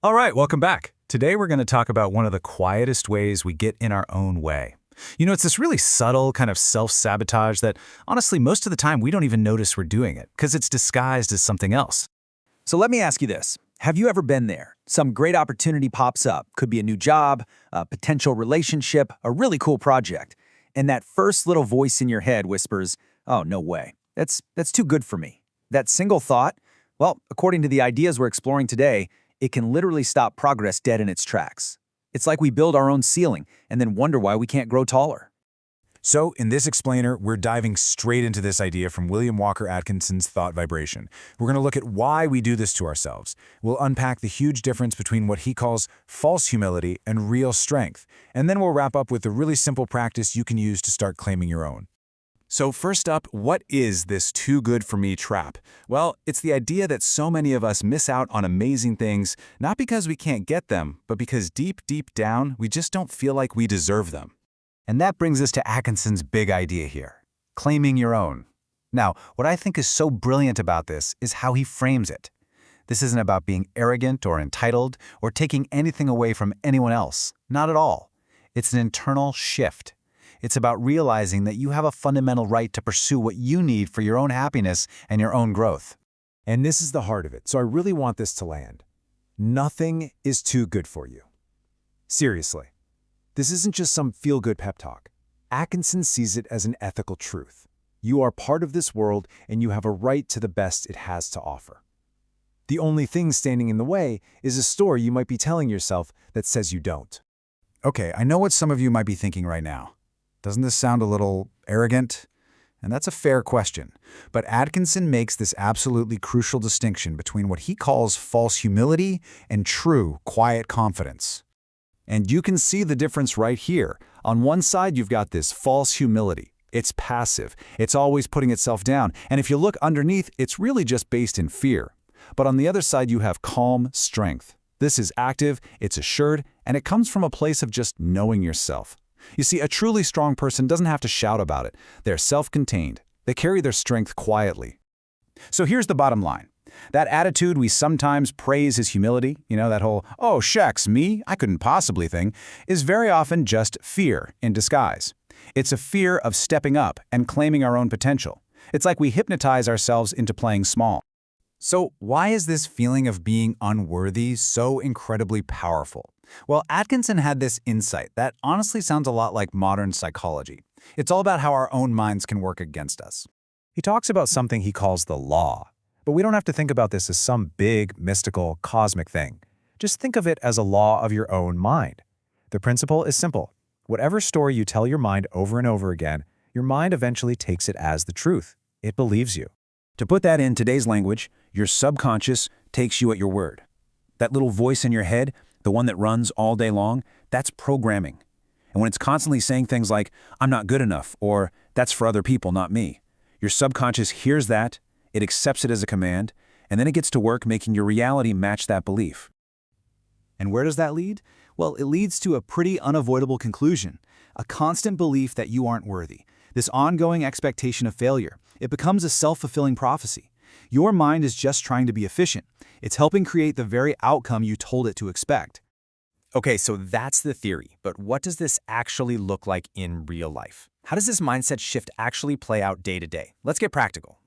All right, welcome back. Today we're going to talk about one of the quietest ways we get in our own way. It's this really subtle kind of self-sabotage that, honestly, most of the time we don't even notice we're doing it because it's disguised as something else. So let me ask you this. Have you ever been there? Some great opportunity pops up. Could be a new job, a potential relationship, a really cool project. And that first little voice in your head whispers, "Oh, no way. That's too good for me." That single thought, well, according to the ideas we're exploring today, it can literally stop progress dead in its tracks. It's like we build our own ceiling and then wonder why we can't grow taller. So in this explainer, we're diving straight into this idea from William Walker Atkinson's thought vibration. We're going to look at why we do this to ourselves. We'll unpack the huge difference between what he calls false humility and real strength. And then we'll wrap up with a really simple practice you can use to start claiming your own. So first up, what is this too good for me trap? Well, it's the idea that so many of us miss out on amazing things, not because we can't get them, but because deep down, we just don't feel like we deserve them. And that brings us to Atkinson's big idea here, claiming your own. Now, what I think is so brilliant about this is how he frames it. This isn't about being arrogant or entitled or taking anything away from anyone else. Not at all. It's an internal shift. It's about realizing that you have a fundamental right to pursue what you need for your own happiness and your own growth. And this is the heart of it, so I really want this to land. Nothing is too good for you. Seriously. This isn't just some feel-good pep talk. Atkinson sees it as an ethical truth. You are part of this world, and you have a right to the best it has to offer. The only thing standing in the way is a story you might be telling yourself that says you don't. Okay, I know what some of you might be thinking right now. Doesn't this sound a little arrogant? And that's a fair question. But Atkinson makes this absolutely crucial distinction between what he calls false humility and true, quiet confidence. And you can see the difference right here. On one side, you've got this false humility. It's passive. It's always putting itself down. And if you look underneath, it's really just based in fear. But on the other side, you have calm strength. This is active, it's assured, and it comes from a place of just knowing yourself. You see, a truly strong person doesn't have to shout about it. They're self-contained. They carry their strength quietly. So here's the bottom line. That attitude we sometimes praise as humility, that whole, "Oh, shucks, me? I couldn't possibly" thing, is very often just fear in disguise. It's a fear of stepping up and claiming our own potential. It's like we hypnotize ourselves into playing small. So why is this feeling of being unworthy so incredibly powerful? Well, Atkinson had this insight that honestly sounds a lot like modern psychology. It's all about how our own minds can work against us. He talks about something he calls the law. But we don't have to think about this as some big, mystical, cosmic thing. Just think of it as a law of your own mind. The principle is simple. Whatever story you tell your mind over and over again, your mind eventually takes it as the truth. It believes you. To put that in today's language, your subconscious takes you at your word. That little voice in your head, the one that runs all day long, that's programming. And when it's constantly saying things like, "I'm not good enough," or "That's for other people, not me," your subconscious hears that, it accepts it as a command, and then it gets to work making your reality match that belief. And where does that lead? Well, it leads to a pretty unavoidable conclusion, a constant belief that you aren't worthy, this ongoing expectation of failure. It becomes a self-fulfilling prophecy. Your mind is just trying to be efficient. It's helping create the very outcome you told it to expect. Okay, so that's the theory, but what does this actually look like in real life? How does this mindset shift actually play out day to day? Let's get practical.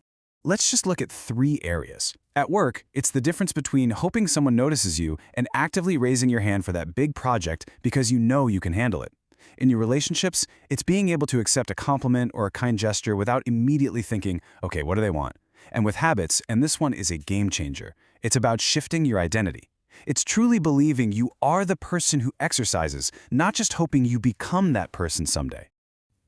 Let's just look at 3 areas. At work, it's the difference between hoping someone notices you and actively raising your hand for that big project because you know you can handle it. In your relationships, it's being able to accept a compliment or a kind gesture without immediately thinking, "Okay, what do they want?" And with habits, and this one is a game changer, it's about shifting your identity. It's truly believing you are the person who exercises, not just hoping you become that person someday.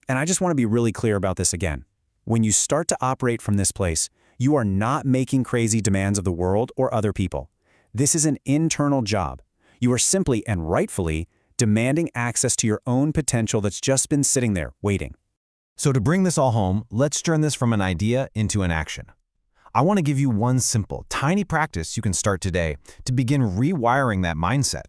And I just want to be really clear about this again. When you start to operate from this place, you are not making crazy demands of the world or other people. This is an internal job. You are simply and rightfully demanding access to your own potential that's just been sitting there, waiting. So to bring this all home, let's turn this from an idea into an action. I want to give you one simple, tiny practice you can start today to begin rewiring that mindset.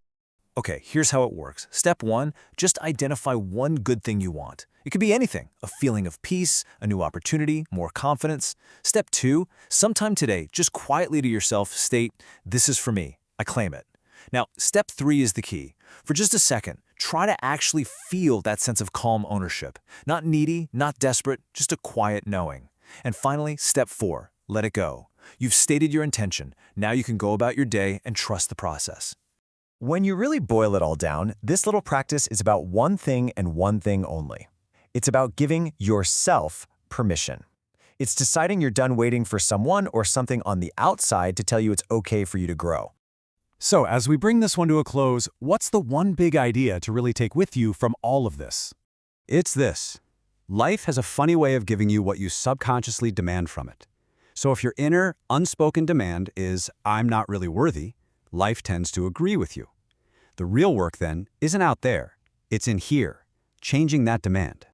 Okay, here's how it works. Step 1, just identify one good thing you want. It could be anything, a feeling of peace, a new opportunity, more confidence. Step 2, sometime today, just quietly to yourself state, "This is for me. I claim it." Now, step 3 is the key. For just a second, try to actually feel that sense of calm ownership. Not needy, not desperate, just a quiet knowing. And finally, step 4, let it go. You've stated your intention. Now you can go about your day and trust the process. When you really boil it all down, this little practice is about one thing and one thing only. It's about giving yourself permission. It's deciding you're done waiting for someone or something on the outside to tell you it's okay for you to grow. So, as we bring this one to a close, what's the one big idea to really take with you from all of this? It's this. Life has a funny way of giving you what you subconsciously demand from it. So if your inner, unspoken demand is, "I'm not really worthy," life tends to agree with you. The real work, then, isn't out there. It's in here, changing that demand.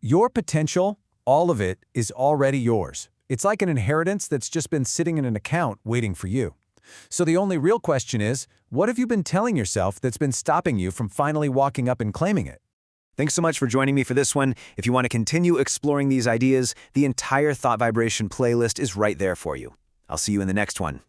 Your potential, all of it, is already yours. It's like an inheritance that's just been sitting in an account waiting for you. So the only real question is, what have you been telling yourself that's been stopping you from finally walking up and claiming it? Thanks so much for joining me for this one. If you want to continue exploring these ideas, the entire Thought Vibration playlist is right there for you. I'll see you in the next one.